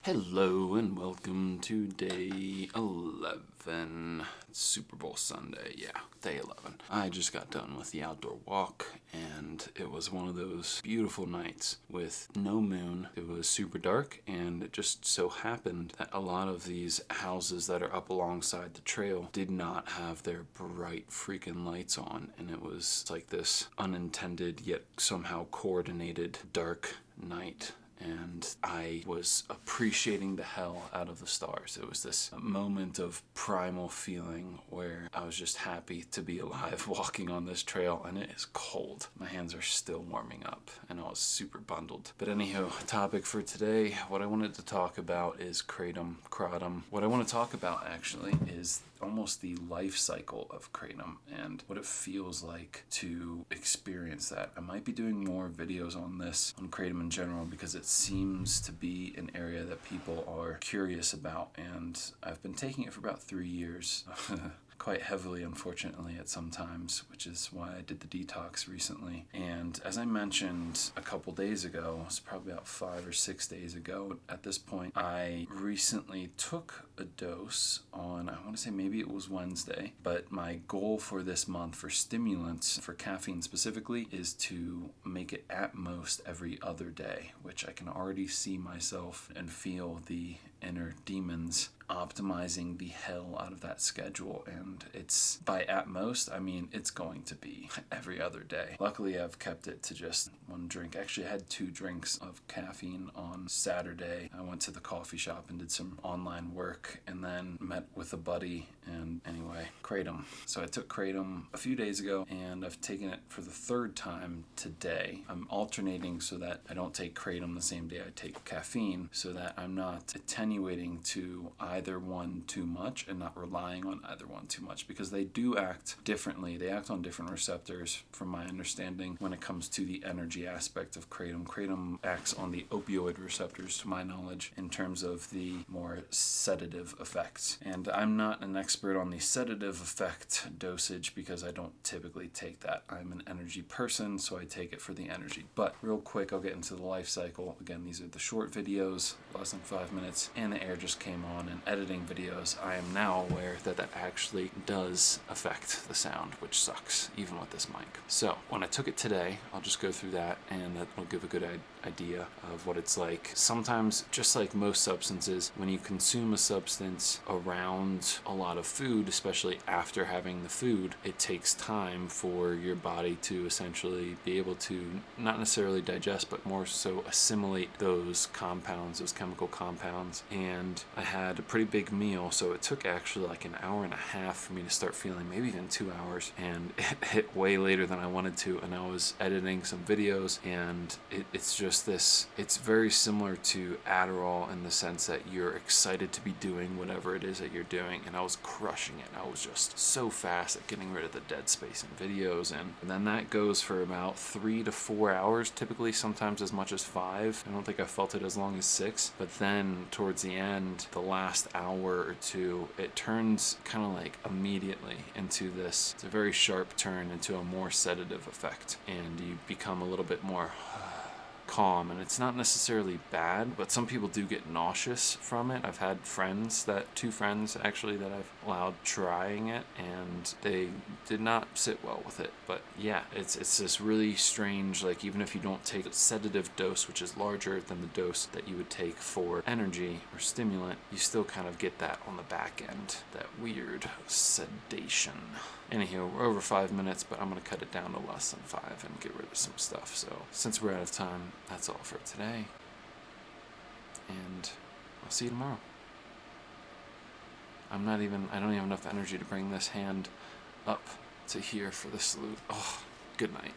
Hello and welcome to day 11. It's Super Bowl Sunday, day 11. I just got done with the outdoor walk and it was one of those beautiful nights with no moon. It was super dark and it just so happened that a lot of these houses that are up alongside the trail did not have their bright freaking lights on, and it was like this unintended yet somehow coordinated dark night. And I was appreciating the hell out of the stars. It was this moment of primal feeling where I was just happy to be alive walking on this trail, and it is cold. My hands are still warming up and I was super bundled. But anywho, topic for today, what I wanted to talk about is Kratom. What I want to talk about actually is almost the life cycle of Kratom and what it feels like to experience that. I might be doing more videos on this, on Kratom in general, because it seems to be an area that people are curious about, and I've been taking it for about 3 years. Quite heavily, unfortunately, at some times, which is why I did the detox recently. And as I mentioned a couple days ago, it's probably about 5 or 6 days ago at this point, I recently took a dose on, I want to say maybe it was Wednesday, but my goal for this month for stimulants, for caffeine specifically, is to make it at most every other day, which I can already see myself and feel the inner demons optimizing the hell out of that schedule. And it's, by at most, I mean it's going to be every other day. Luckily I've kept it to just one drink. Actually I had 2 drinks of caffeine on Saturday. I went to the coffee shop and did some online work and then met with a buddy, and anyway, Kratom. So I took Kratom a few days ago and I've taken it for the 3rd time today. I'm alternating so that I don't take Kratom the same day I take caffeine, so that I'm not attenuating to either one too much and not relying on either one too much, because they do act differently. They act on different receptors from my understanding when it comes to the energy aspect of Kratom. Kratom acts on the opioid receptors, to my knowledge, in terms of the more sedative effects. And I'm not an expert on the sedative effect dosage because I don't typically take that. I'm an energy person, so I take it for the energy. But real quick, I'll get into the life cycle. Again, these are the short videos, less than 5 minutes, and the air just came on. And editing videos, I am now aware that that actually does affect the sound, which sucks, even with this mic. So when I took it today, I'll just go through that and that will give a good idea of what it's like. Sometimes, just like most substances, when you consume a substance around a lot of food, especially after having the food, it takes time for your body to essentially be able to not necessarily digest, but more so assimilate those compounds, those chemical compounds. And I had a pretty big meal, so it took actually like an hour and a half for me to start feeling, maybe even 2 hours, and it hit way later than I wanted to. And I was editing some videos, and it's just this, it's very similar to Adderall in the sense that you're excited to be doing whatever it is that you're doing, and I was crushing it. I was just so fast at getting rid of the dead space in videos, and then that goes for about 3 to 4 hours, typically, sometimes as much as 5. I don't think I felt it as long as 6, but then towards the end, the last hour or 2, it turns kind of like immediately into this, it's a very sharp turn into a more sedative effect, and you become a little bit more calm. And it's not necessarily bad, but some people do get nauseous from it. I've had friends, 2 friends actually, that I've allowed trying it, and they did not sit well with it. But yeah, it's this really strange, like, even if you don't take a sedative dose, which is larger than the dose that you would take for energy or stimulant, you still kind of get that on the back end, that weird sedation. Anywho, we're over 5 minutes, but I'm going to cut it down to less than 5 and get rid of some stuff. So since we're out of time, that's all for today. And I'll see you tomorrow. I don't even have enough energy to bring this hand up to here for the salute. Oh, good night.